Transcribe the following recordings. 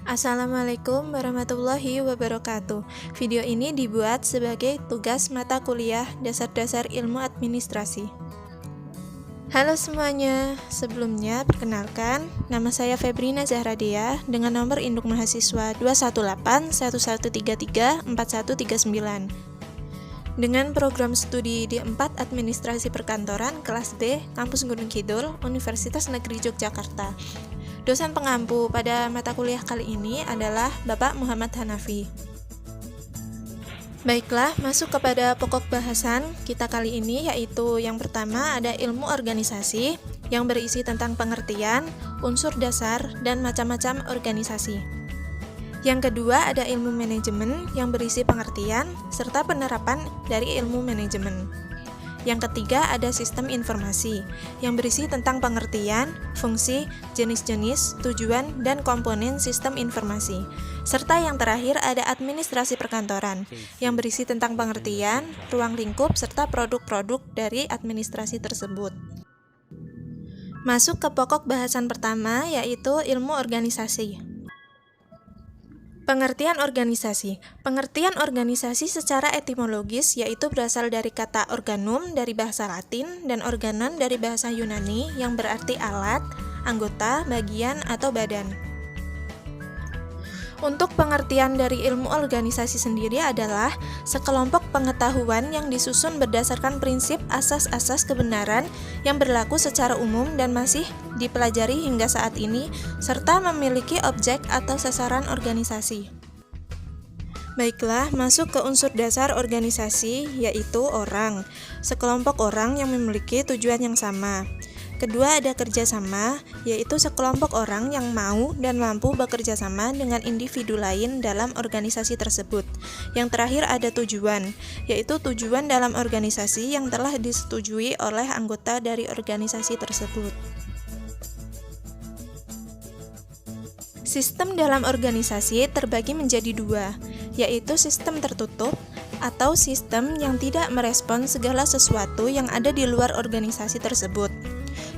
Assalamualaikum warahmatullahi wabarakatuh. Video ini dibuat sebagai tugas mata kuliah Dasar-Dasar Ilmu Administrasi. Halo semuanya, sebelumnya perkenalkan, nama saya Febrina Zahradia dengan nomor induk mahasiswa 21811334139. Dengan program studi D4 Administrasi Perkantoran kelas D, Kampus Gunung Kidul, Universitas Negeri Yogyakarta. Dosen pengampu pada mata kuliah kali ini adalah Bapak Muhammad Hanafi. Baiklah, masuk kepada pokok bahasan kita kali ini, yaitu yang pertama ada ilmu organisasi yang berisi tentang pengertian, unsur dasar, dan macam-macam organisasi. Yang kedua ada ilmu manajemen yang berisi pengertian serta penerapan dari ilmu manajemen. Yang ketiga ada sistem informasi yang berisi tentang pengertian, fungsi, jenis-jenis, tujuan, dan komponen sistem informasi. Serta yang terakhir ada administrasi perkantoran yang berisi tentang pengertian, ruang lingkup, serta produk-produk dari administrasi tersebut. Masuk ke pokok bahasan pertama, yaitu ilmu organisasi. Pengertian organisasi. Pengertian organisasi secara etimologis yaitu berasal dari kata organum dari bahasa Latin dan organon dari bahasa Yunani yang berarti alat, anggota, bagian, atau badan. Untuk pengertian dari ilmu organisasi sendiri adalah sekelompok pengetahuan yang disusun berdasarkan prinsip asas-asas kebenaran yang berlaku secara umum dan masih dipelajari hingga saat ini, serta memiliki objek atau sasaran organisasi. Baiklah, masuk ke unsur dasar organisasi, yaitu orang. Sekelompok orang yang memiliki tujuan yang sama. Kedua ada kerjasama, yaitu sekelompok orang yang mau dan mampu bekerja sama dengan individu lain dalam organisasi tersebut. Yang terakhir ada tujuan, yaitu tujuan dalam organisasi yang telah disetujui oleh anggota dari organisasi tersebut. Sistem dalam organisasi terbagi menjadi dua, yaitu sistem tertutup atau sistem yang tidak merespon segala sesuatu yang ada di luar organisasi tersebut.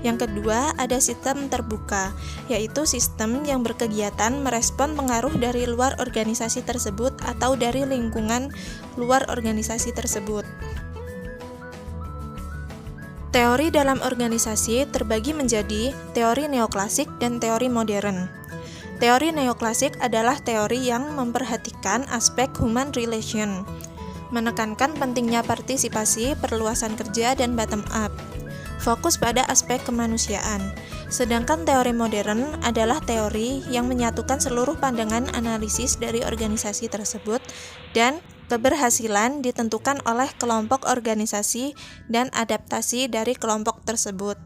Yang kedua, ada sistem terbuka, yaitu sistem yang berkegiatan merespon pengaruh dari luar organisasi tersebut atau dari lingkungan luar organisasi tersebut. Teori dalam organisasi terbagi menjadi teori neoklasik dan teori modern. Teori neoklasik adalah teori yang memperhatikan aspek human relation, menekankan pentingnya partisipasi, perluasan kerja, dan bottom up. Fokus pada aspek kemanusiaan. Sedangkan teori modern adalah teori yang menyatukan seluruh pandangan analisis dari organisasi tersebut dan keberhasilan ditentukan oleh kelompok organisasi dan adaptasi dari kelompok tersebut.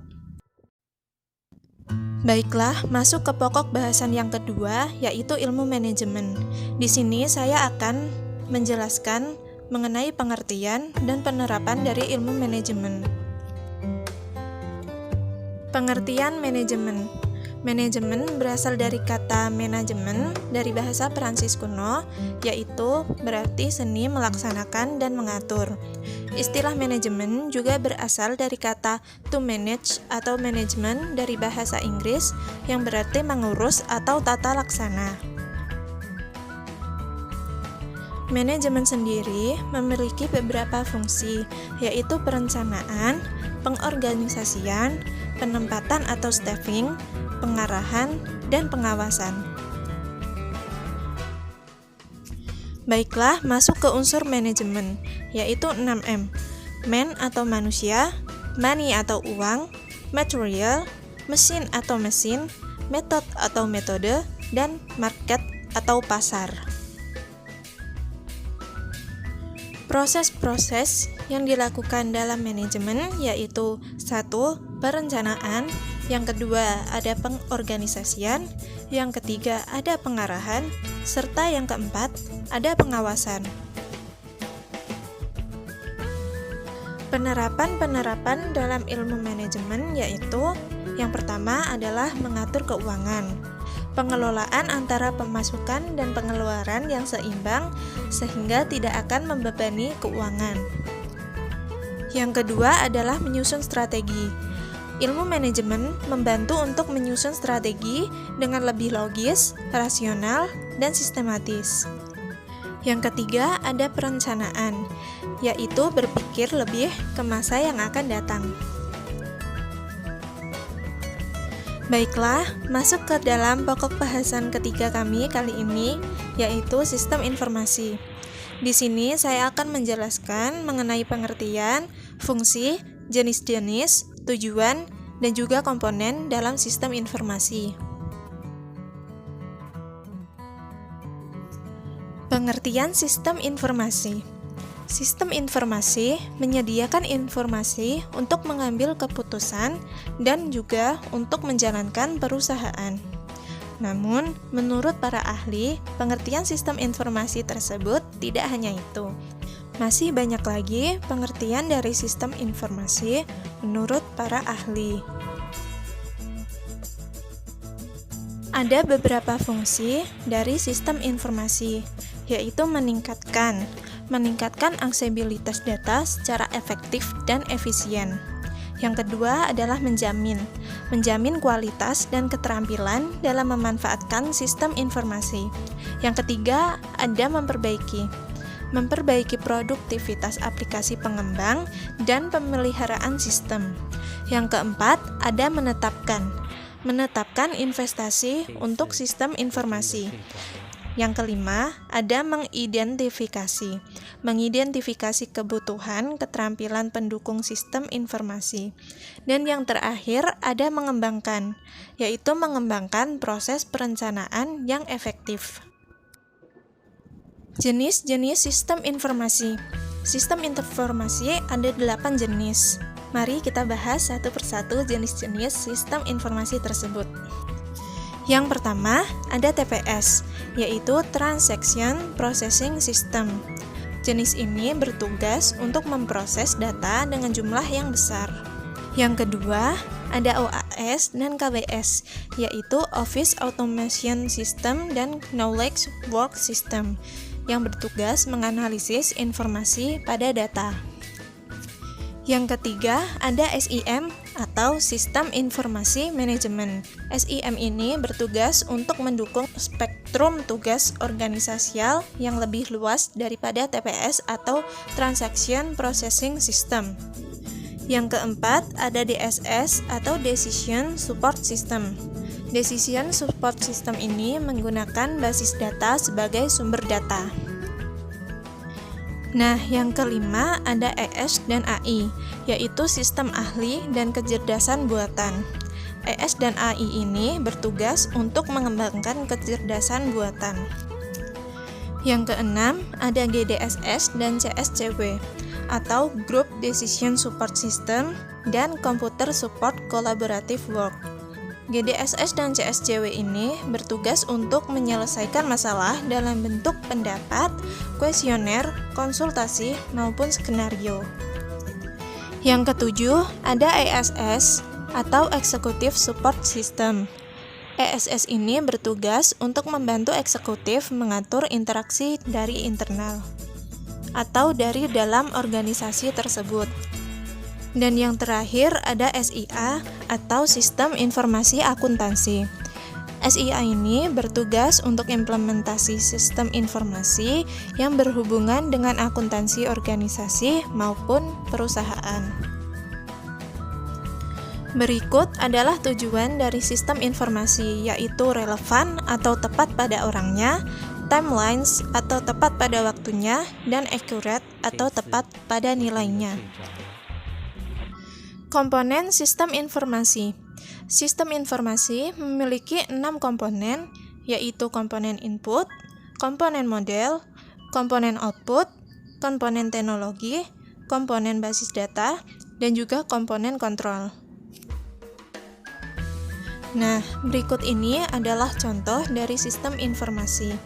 Baiklah, masuk ke pokok bahasan yang kedua, yaitu ilmu manajemen. Di sini saya akan menjelaskan mengenai pengertian dan penerapan dari ilmu manajemen. Pengertian manajemen. Manajemen berasal dari kata manajemen dari bahasa Prancis kuno, yaitu berarti seni melaksanakan dan mengatur. Istilah manajemen juga berasal dari kata to manage atau manajemen dari bahasa Inggris yang berarti mengurus atau tata laksana. Manajemen sendiri memiliki beberapa fungsi, yaitu perencanaan, pengorganisasian, penempatan atau staffing, pengarahan, dan pengawasan. Baiklah, masuk ke unsur manajemen, yaitu 6M. Man atau manusia, money atau uang, material, mesin atau mesin, method atau metode, dan market atau pasar. Proses-proses yang dilakukan dalam manajemen yaitu 1. Perencanaan, yang kedua ada pengorganisasian, yang ketiga ada pengarahan, serta yang keempat ada pengawasan. Penerapan-penerapan dalam ilmu manajemen yaitu yang pertama adalah mengatur keuangan. Pengelolaan antara pemasukan dan pengeluaran yang seimbang sehingga tidak akan membebani keuangan. Yang kedua adalah menyusun strategi. Ilmu manajemen membantu untuk menyusun strategi dengan lebih logis, rasional, dan sistematis. Yang ketiga, ada perencanaan, yaitu berpikir lebih ke masa yang akan datang. Baiklah, masuk ke dalam pokok bahasan ketiga kami kali ini, yaitu sistem informasi. Di sini saya akan menjelaskan mengenai pengertian, fungsi, jenis-jenis, tujuan, dan juga komponen dalam sistem informasi. Pengertian sistem informasi. Sistem informasi menyediakan informasi untuk mengambil keputusan dan juga untuk menjalankan perusahaan. Namun, menurut para ahli, pengertian sistem informasi tersebut tidak hanya itu. Masih banyak lagi pengertian dari sistem informasi menurut para ahli. Ada beberapa fungsi dari sistem informasi, yaitu meningkatkan aksesibilitas data secara efektif dan efisien. Yang kedua adalah menjamin kualitas dan keterampilan dalam memanfaatkan sistem informasi. Yang ketiga ada memperbaiki produktivitas aplikasi pengembang dan pemeliharaan sistem. Yang keempat ada menetapkan investasi untuk sistem informasi. Yang kelima, ada mengidentifikasi kebutuhan keterampilan pendukung sistem informasi. Dan yang terakhir, ada mengembangkan, yaitu mengembangkan proses perencanaan yang efektif. Jenis-jenis sistem informasi. Sistem informasi ada 8 jenis. Mari kita bahas satu persatu jenis-jenis sistem informasi tersebut. Yang pertama, ada TPS, yaitu Transaction Processing System. Jenis ini bertugas untuk memproses data dengan jumlah yang besar. Yang kedua, ada OAS dan KWS, yaitu Office Automation System dan Knowledge Work System, yang bertugas menganalisis informasi pada data. Yang ketiga, ada SIM atau Sistem Informasi Manajemen. SIM ini bertugas untuk mendukung spektrum tugas organisasial yang lebih luas daripada TPS atau Transaction Processing System. Yang keempat, ada DSS atau Decision Support System. Decision Support System ini menggunakan basis data sebagai sumber data. Nah, yang kelima ada ES dan AI, yaitu sistem ahli dan kecerdasan buatan. ES dan AI ini bertugas untuk mengembangkan kecerdasan buatan. Yang keenam ada GDSS dan CSCW, atau Group Decision Support System dan Computer Support Collaborative Work. GDSS dan CSCW ini bertugas untuk menyelesaikan masalah dalam bentuk pendapat, kuesioner, konsultasi, maupun skenario. Yang ketujuh, ada ESS atau Executive Support System. ESS ini bertugas untuk membantu eksekutif mengatur interaksi dari internal atau dari dalam organisasi tersebut. Dan yang terakhir ada SIA atau Sistem Informasi Akuntansi. SIA ini bertugas untuk implementasi sistem informasi yang berhubungan dengan akuntansi organisasi maupun perusahaan. Berikut adalah tujuan dari sistem informasi, yaitu relevan atau tepat pada orangnya, timelines atau tepat pada waktunya, dan accurate atau tepat pada nilainya. Komponen sistem informasi. Sistem informasi memiliki 6 komponen, yaitu komponen input, komponen model, komponen output, komponen teknologi, komponen basis data, dan juga komponen kontrol. Nah, berikut ini adalah contoh dari sistem informasi.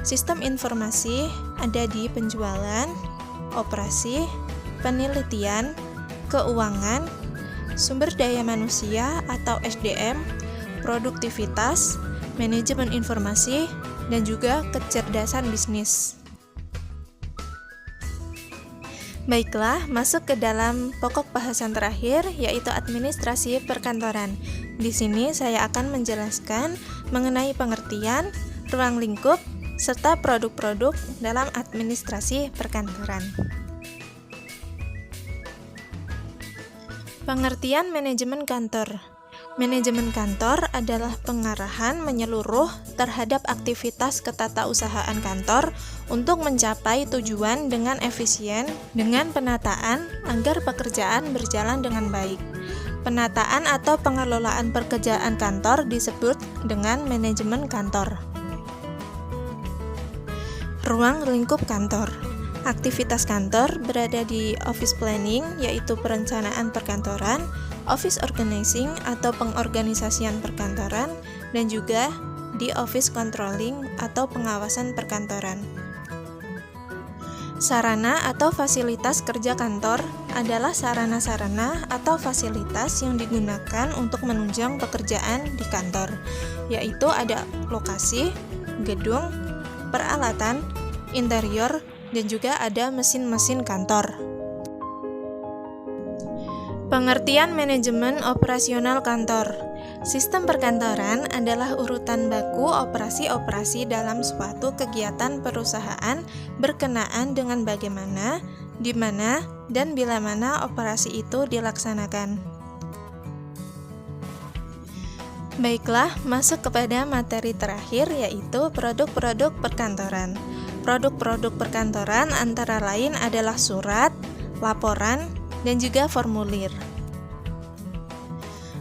Sistem informasi ada di penjualan, operasi, penelitian, keuangan, sumber daya manusia atau SDM, produktivitas, manajemen informasi, dan juga kecerdasan bisnis. Baiklah, masuk ke dalam pokok bahasan terakhir, yaitu administrasi perkantoran. Di sini saya akan menjelaskan mengenai pengertian, ruang lingkup, serta produk-produk dalam administrasi perkantoran. Pengertian manajemen kantor. Manajemen kantor adalah pengarahan menyeluruh terhadap aktivitas ketatausahaan kantor untuk mencapai tujuan dengan efisien dengan penataan agar pekerjaan berjalan dengan baik. Penataan atau pengelolaan pekerjaan kantor disebut dengan manajemen kantor. Ruang lingkup kantor. Aktivitas kantor berada di office planning, yaitu perencanaan perkantoran, office organizing atau pengorganisasian perkantoran, dan juga di office controlling atau pengawasan perkantoran. Sarana atau fasilitas kerja kantor adalah sarana-sarana atau fasilitas yang digunakan untuk menunjang pekerjaan di kantor, yaitu ada lokasi, gedung, peralatan, interior, dan juga ada mesin-mesin kantor. Pengertian manajemen operasional kantor. Sistem perkantoran adalah urutan baku operasi-operasi dalam suatu kegiatan perusahaan berkenaan dengan bagaimana, di mana, dan bila mana operasi itu dilaksanakan. Baiklah, masuk kepada materi terakhir, yaitu produk-produk perkantoran. Produk-produk perkantoran antara lain adalah surat, laporan, dan juga formulir.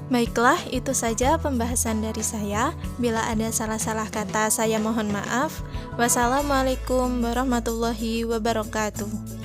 Baiklah, itu saja pembahasan dari saya. Bila ada salah-salah kata, saya mohon maaf. Wassalamualaikum warahmatullahi wabarakatuh.